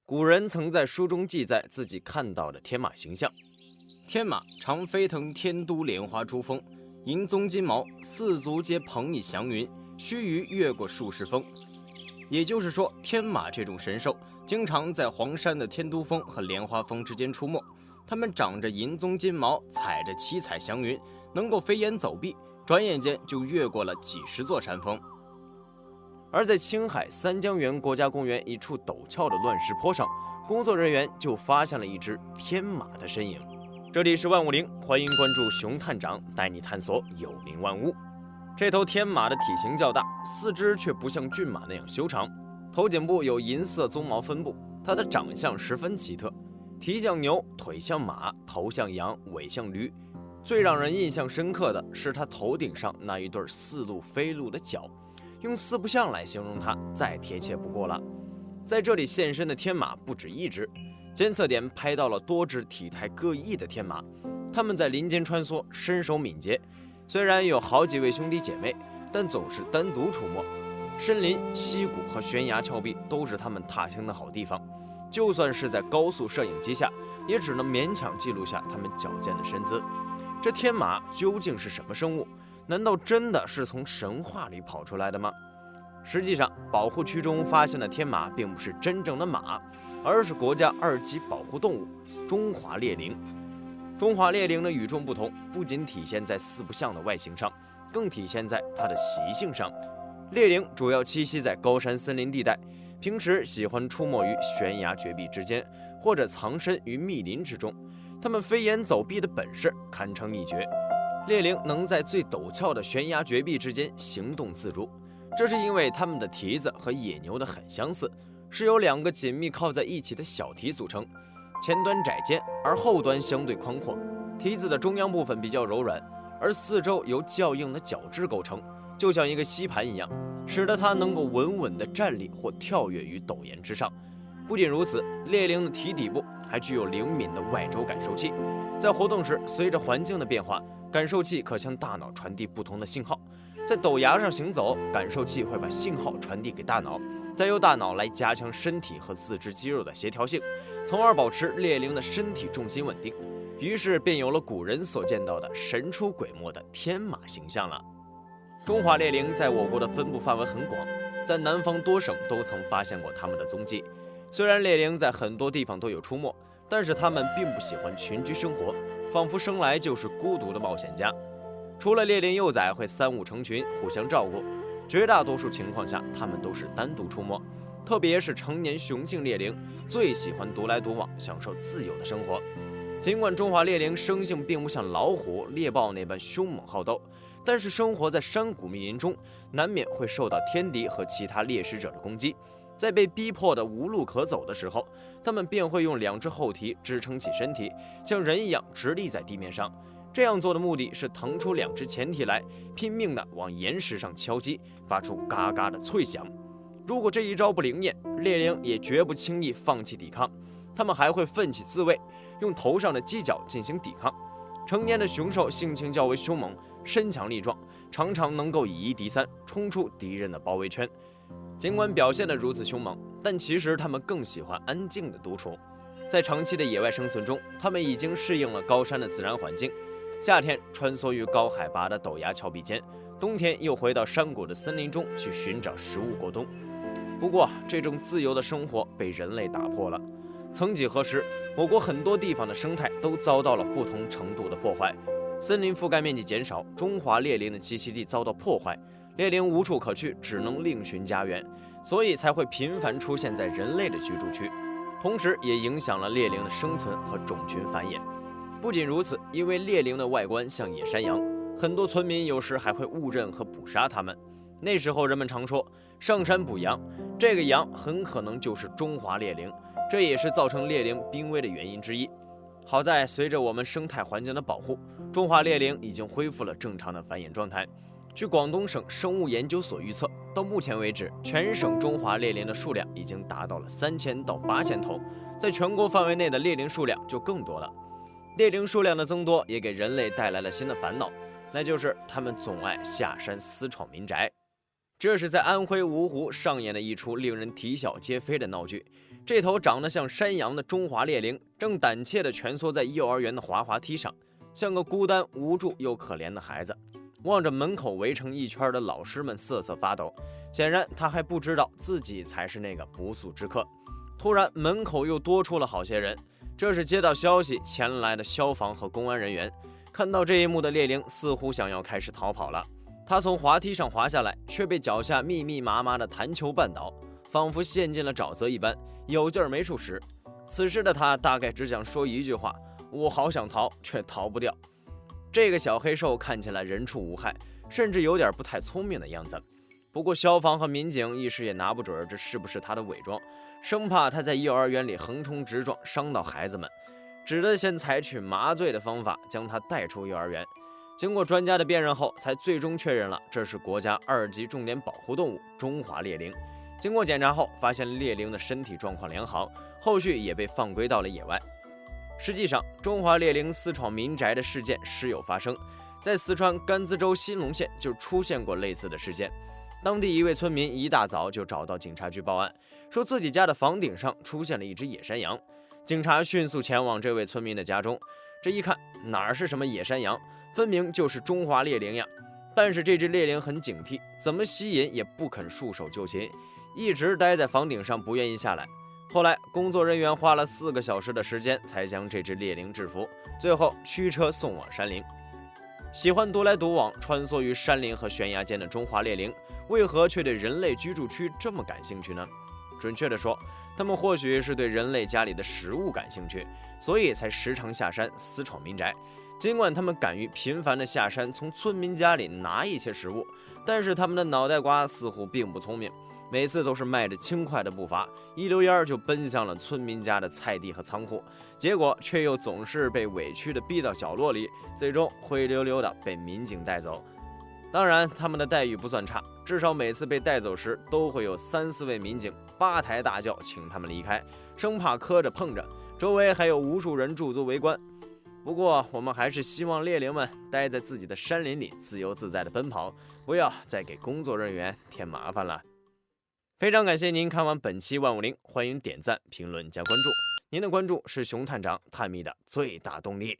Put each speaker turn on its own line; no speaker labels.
古人曾在书中记载自己看到的天马形象：天马常飞腾天都莲花珠峰，银鬃金毛，四足皆蓬以祥云，须臾越过数十峰。也就是说，天马这种神兽经常在黄山的天都峰和莲花峰之间出没，它们长着银鬃金毛，踩着七彩祥云，能够飞檐走壁，转眼间就越过了几十座山峰。而在青海三江源国家公园一处陡峭的乱石坡上，工作人员就发现了一只天马的身影。这里是万物灵，欢迎关注熊探长带你探索有灵万物。这头天马的体型较大，四肢却不像骏马那样修长，头颈部有银色鬃毛分布。它的长相十分奇特，蹄像牛，腿像马，头像羊，尾像驴。最让人印象深刻的是它头顶上那一对似鹿非鹿的角，用四不像来形容它再贴切不过了。在这里现身的天马不止一只，监测点拍到了多只体态各异的天马，它们在林间穿梭，身手敏捷。虽然有好几位兄弟姐妹，但总是单独出没。森林、溪谷和悬崖峭壁都是他们踏青的好地方，就算是在高速摄影机下，也只能勉强记录下他们矫健的身姿。这天马究竟是什么生物？难道真的是从神话里跑出来的吗？实际上，保护区中发现的天马并不是真正的马，而是国家2级保护动物——中华猎羚。中华猎羚的与众不同，不仅体现在四不像的外形上，更体现在它的习性上。猎羚主要栖息在高山森林地带，平时喜欢出没于悬崖绝壁之间，或者藏身于密林之中。它们飞檐走壁的本事堪称一绝。猎羚能在最陡峭的悬崖绝壁之间行动自如，这是因为它们的蹄子和野牛的很相似，是由2个紧密靠在一起的小蹄组成。前端窄尖，而后端相对宽阔。蹄子的中央部分比较柔软，而四周由较硬的角质构成，就像一个吸盘一样，使得它能够稳稳地站立或跳跃于陡岩之上。不仅如此，猎羚的蹄底部还具有灵敏的外周感受器，在活动时，随着环境的变化，感受器可向大脑传递不同的信号。在陡崖上行走，感受器会把信号传递给大脑，再由大脑来加强身体和四肢肌肉的协调性，从而保持猎羚的身体重心稳定。于是便有了古人所见到的神出鬼没的天马形象了。中华猎羚在我国的分布范围很广，在南方多省都曾发现过它们的踪迹。虽然猎羚在很多地方都有出没，但是它们并不喜欢群居生活，仿佛生来就是孤独的冒险家。除了猎羚幼崽会3、5成群互相照顾，绝大多数情况下它们都是单独出没。特别是成年雄性猎羚最喜欢独来独往，享受自由的生活。尽管中华猎羚生性并不像老虎、猎豹那般凶猛好斗，但是生活在山谷密林中，难免会受到天敌和其他猎食者的攻击。在被逼迫的无路可走的时候，它们便会用2只后蹄支撑起身体，像人一样直立在地面上。这样做的目的是腾出2只前蹄来，拼命地往岩石上敲击，发出嘎嘎的脆响。如果这一招不灵验，猎羚也绝不轻易放弃抵抗，它们还会奋起自卫，用头上的犄角进行抵抗。成年的雄兽性情较为凶猛，身强力壮，常常能够以1敌3，冲出敌人的包围圈。尽管表现得如此凶猛，但其实它们更喜欢安静的独处。在长期的野外生存中，它们已经适应了高山的自然环境。夏天穿梭于高海拔的陡崖峭壁间，冬天又回到山谷的森林中去寻找食物过冬。不过，这种自由的生活被人类打破了。曾几何时，我国很多地方的生态都遭到了不同程度的破坏，森林覆盖面积减少，中华猎羚的栖息地遭到破坏，猎羚无处可去，只能另寻家园，所以才会频繁出现在人类的居住区，同时也影响了猎羚的生存和种群繁衍。不仅如此，因为猎羚的外观像野山羊，很多村民有时还会误认和捕杀它们。那时候人们常说上山捕羊，这个羊很可能就是中华猎羚，这也是造成猎羚濒危的原因之一。好在随着我们生态环境的保护，中华猎羚已经恢复了正常的繁衍状态。据广东省生物研究所预测，到目前为止，全省中华猎羚的数量已经达到了3000到8000头，在全国范围内的猎羚数量就更多了。猎羚数量的增多也给人类带来了新的烦恼，那就是它们总爱下山私闯民宅。这是在安徽芜湖上演的一出令人啼笑皆非的闹剧。这头长得像山羊的中华猎羚正胆怯地蜷缩在幼儿园的滑滑梯上，像个孤单无助又可怜的孩子，望着门口围成一圈的老师们瑟瑟发抖。显然他还不知道自己才是那个不速之客。突然门口又多出了好些人，这是接到消息前来的消防和公安人员。看到这一幕的猎羚似乎想要开始逃跑了，他从滑梯上滑下来，却被脚下密密麻麻的弹球绊倒，仿佛陷进了沼泽一般，有劲儿没处使。此时的他大概只想说一句话：我好想逃，却逃不掉。这个小黑兽看起来人畜无害，甚至有点不太聪明的样子。不过消防和民警一时也拿不准这是不是他的伪装，生怕他在幼儿园里横冲直撞伤到孩子们，只得先采取麻醉的方法将他带出幼儿园。经过专家的辨认后，才最终确认了这是国家2级重点保护动物中华猎羚。经过检查后，发现猎羚的身体状况良好，后续也被放归到了野外。实际上，中华猎羚私闯民宅的事件时有发生，在四川甘孜州兴隆县就出现过类似的事件。当地一位村民一大早就找到警察局报案，说自己家的房顶上出现了一只野山羊。警察迅速前往这位村民的家中，这一看哪是什么野山羊，分明就是中华猎羚呀！但是这只猎羚很警惕，怎么吸引也不肯束手就擒，一直待在房顶上不愿意下来。后来工作人员花了4个小时的时间才将这只猎羚制服，最后驱车送往山林。喜欢独来独往穿梭于山林和悬崖间的中华猎羚，为何却对人类居住区这么感兴趣呢？准确地说，他们或许是对人类家里的食物感兴趣，所以才时常下山私闯民宅。尽管他们敢于频繁地下山从村民家里拿一些食物，但是他们的脑袋瓜似乎并不聪明，每次都是迈着轻快的步伐，一溜烟就奔向了村民家的菜地和仓库，结果却又总是被委屈地逼到角落里，最终灰溜溜地被民警带走。当然，他们的待遇不算差，至少每次被带走时都会有3、4位民警8抬大轿请他们离开，生怕磕着碰着，周围还有无数人驻足围观。不过我们还是希望猎羚们待在自己的山林里自由自在地奔跑，不要再给工作人员添麻烦了。非常感谢您看完本期万物灵，欢迎点赞、评论加关注，您的关注是熊探长探秘的最大动力。